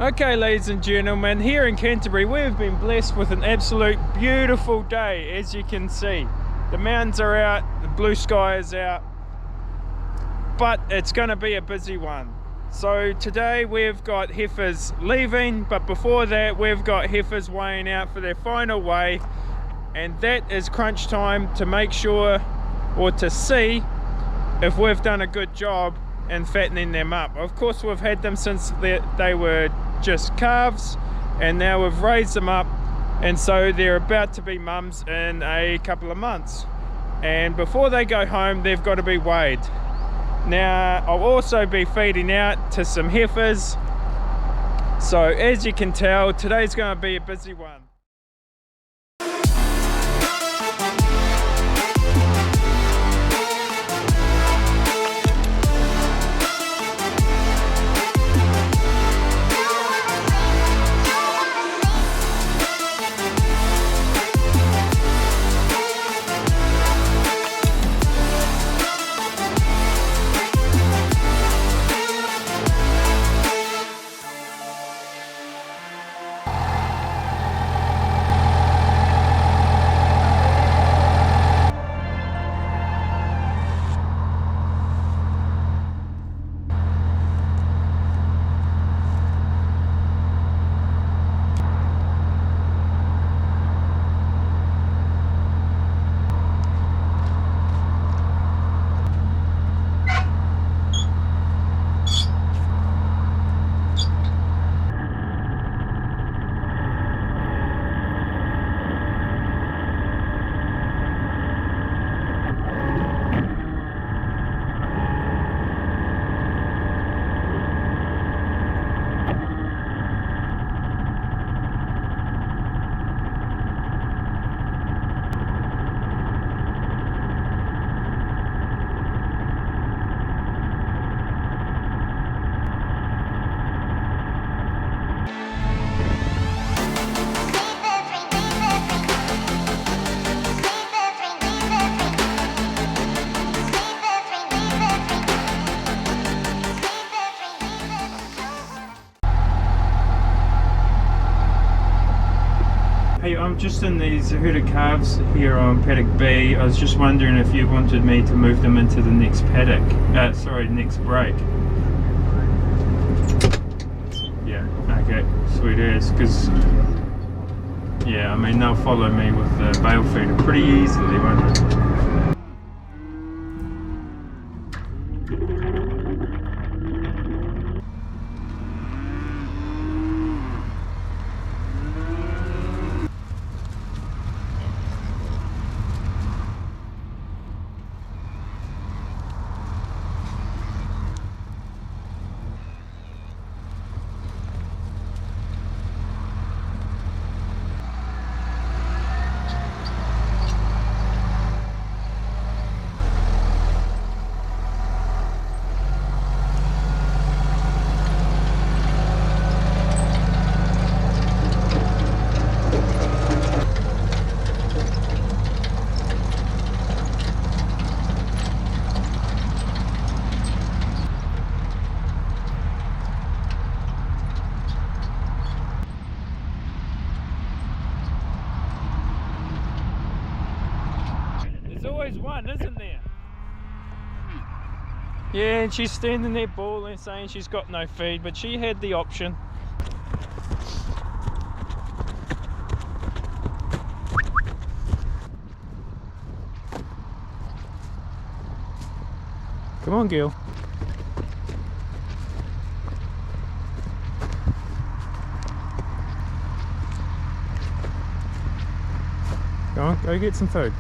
Okay, ladies and gentlemen, here in Canterbury we've been blessed with an absolute beautiful day. As you can see, the mountains are out, the blue sky is out, but it's going to be a busy one. So today we've got heifers leaving, but before that we've got heifers weighing out for their final weigh, and that is crunch time to make sure, or to see if we've done a good job in fattening them up. Of course, we've had them since they were just calves, and now we've raised them up, and so they're about to be mums in a couple of months, and before they go home they've got to be weighed. Now I'll also be feeding out to some heifers, so as you can tell, today's going to be a busy one. Hey, I'm just in these herd of calves here on paddock B. I was just wondering if you wanted me to move them into the next paddock, next break. Yeah, okay, sweet as, because, yeah, I mean, they'll follow me with the bale feeder pretty easily, won't they? There's always one, isn't there? Yeah, and she's standing there bawling, saying she's got no feed, but she had the option. Come on, Gil. Go on, go get some food.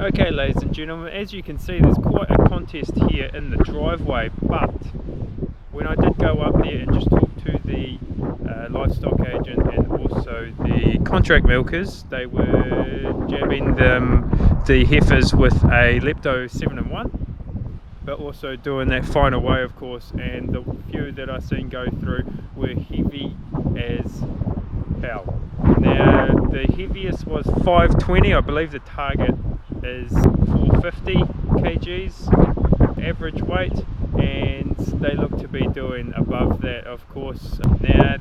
Okay, ladies and gentlemen, as you can see, there's quite a contest here in the driveway, but when I did go up there and just talk to the livestock agent and also the contract milkers, they were jabbing the heifers with a Lepto 7-in-1, but also doing that final weigh, of course, and the few that I seen go through were heavy as hell. Now, the heaviest was 520, I believe the target is 450 kgs average weight, and they look to be doing above that, of course. Now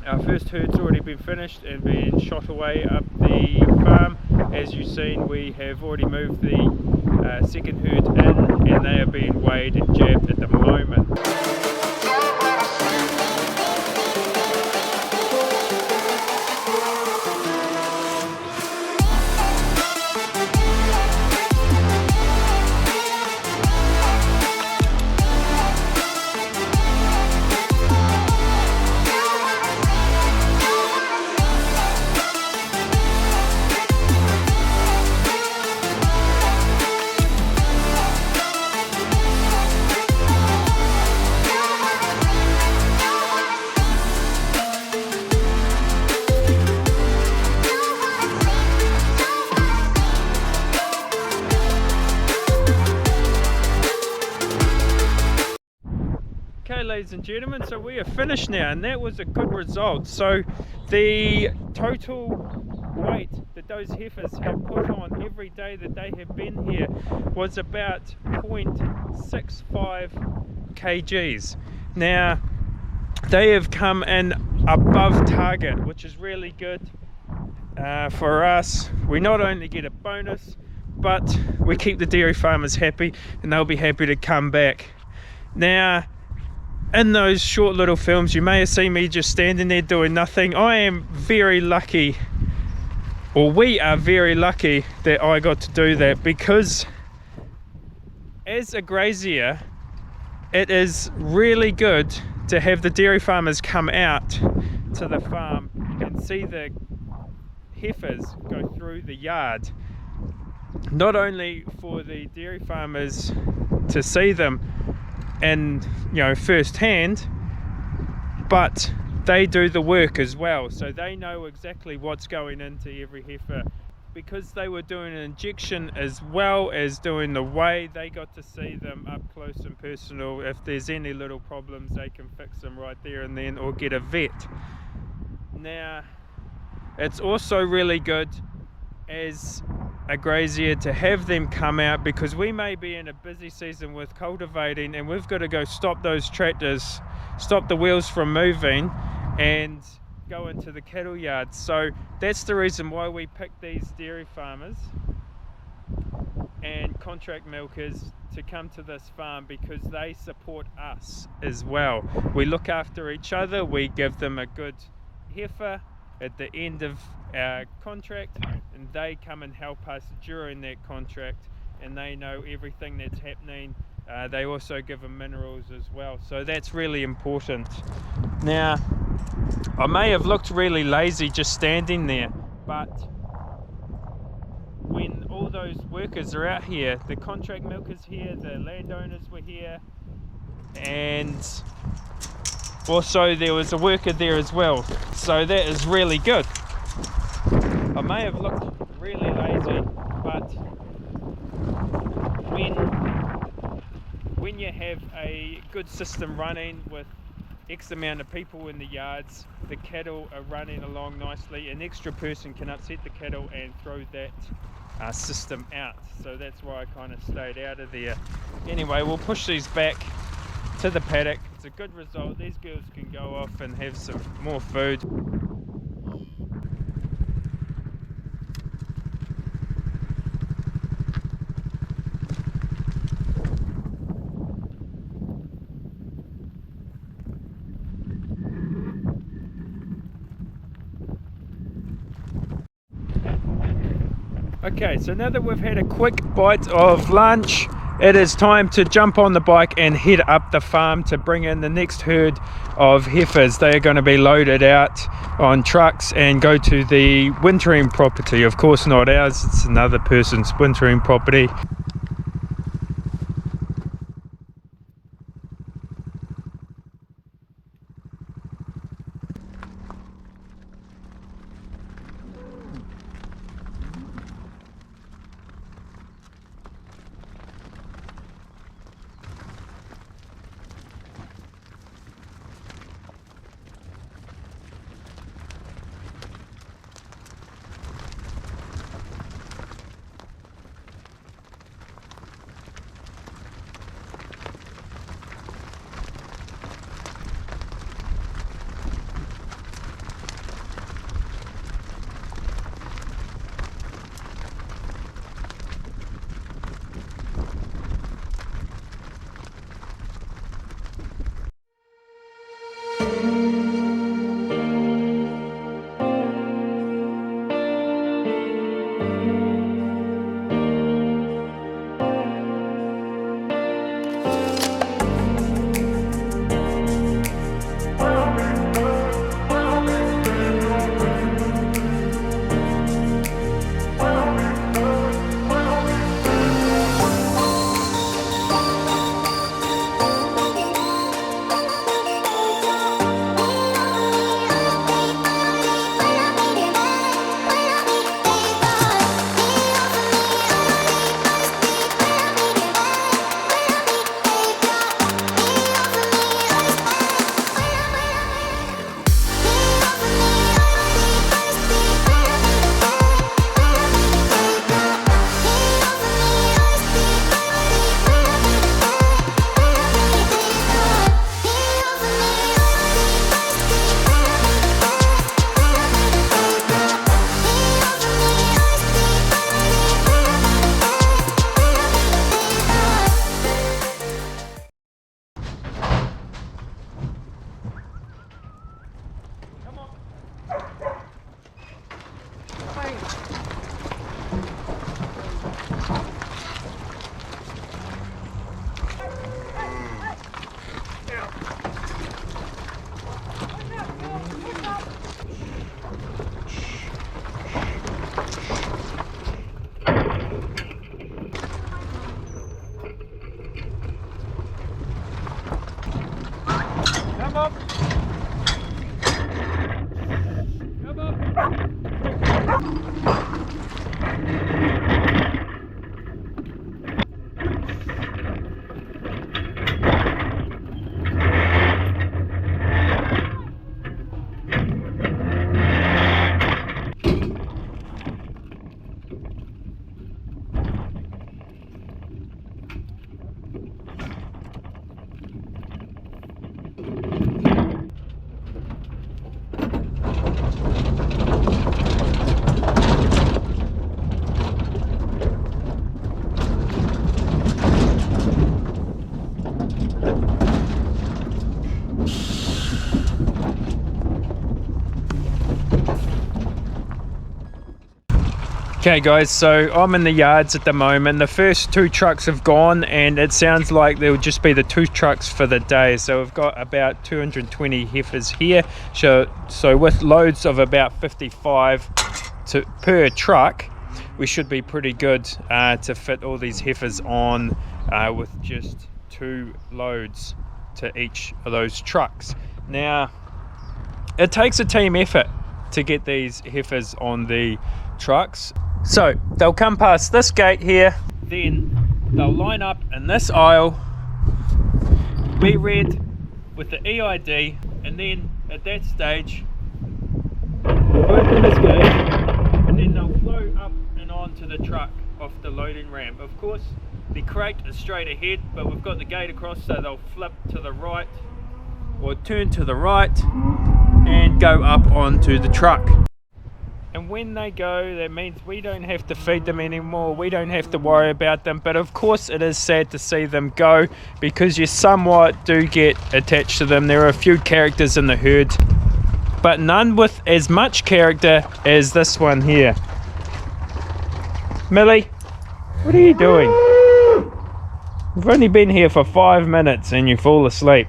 our first herd's already been finished and been shot away up the farm. As you've seen, we have already moved the second herd in, and they are being weighed and jabbed at the moment. Okay, ladies and gentlemen, so we are finished now, and that was a good result. So the total weight that those heifers have put on every day that they have been here was about 0.65 kgs. Now they have come in above target, which is really good for us. We not only get a bonus, but we keep the dairy farmers happy, and they'll be happy to come back. Now, in those short little films, you may have seen me just standing there doing nothing. I am very lucky, or we are very lucky, that I got to do that, because as a grazier, it is really good to have the dairy farmers come out to the farm and see the heifers go through the yard. Not only for the dairy farmers to see them and firsthand, but they do the work as well, so they know exactly what's going into every heifer. Because they were doing an injection as well as doing the weigh, they got to see them up close and personal. If there's any little problems, they can fix them right there and then, or get a vet. Now, it's also really good as a grazier to have them come out, because we may be in a busy season with cultivating and we've got to go stop those tractors, stop the wheels from moving and go into the cattle yards. So that's the reason why we pick these dairy farmers and contract milkers to come to this farm, because they support us as well. We look after each other, we give them a good heifer at the end of our contract, and they come and help us during that contract, and they know everything that's happening. They also give them minerals as well, so that's really important. Now, I may have looked really lazy just standing there, but when all those workers are out here, the contract milkers here, the landowners were here, and also there was a worker there as well, so that is really good. I may have looked really lazy, but when you have a good system running with X amount of people in the yards, the cattle are running along nicely. An extra person can upset the cattle and throw that system out, so that's why I kind of stayed out of there. Anyway, we'll push these back to the paddock. It's a good result. These girls can go off and have some more food. Okay, so now that we've had a quick bite of lunch, it is time to jump on the bike and head up the farm to bring in the next herd of heifers. They are going to be loaded out on trucks and go to the wintering property. Of course not ours, it's another person's wintering property. Okay guys, so I'm in the yards at the moment. The first 2 trucks have gone and it sounds like there will just be the 2 trucks for the day. So we've got about 220 heifers here. So with loads of about 55 per truck, we should be pretty good to fit all these heifers on with just 2 loads to each of those trucks. Now, it takes a team effort to get these heifers on the trucks. So they'll come past this gate here, then they'll line up in this aisle, be read with the EID, and then at that stage open this gate and then they'll flow up and onto the truck off the loading ramp. Of course the crate is straight ahead, but we've got the gate across, so they'll flip to the right or turn to the right and go up onto the truck. And when they go, that means we don't have to feed them anymore, we don't have to worry about them. But of course it is sad to see them go, because you somewhat do get attached to them. There are a few characters in the herd, but none with as much character as this one here. Millie, what are you doing? We've only been here for 5 minutes and you fall asleep.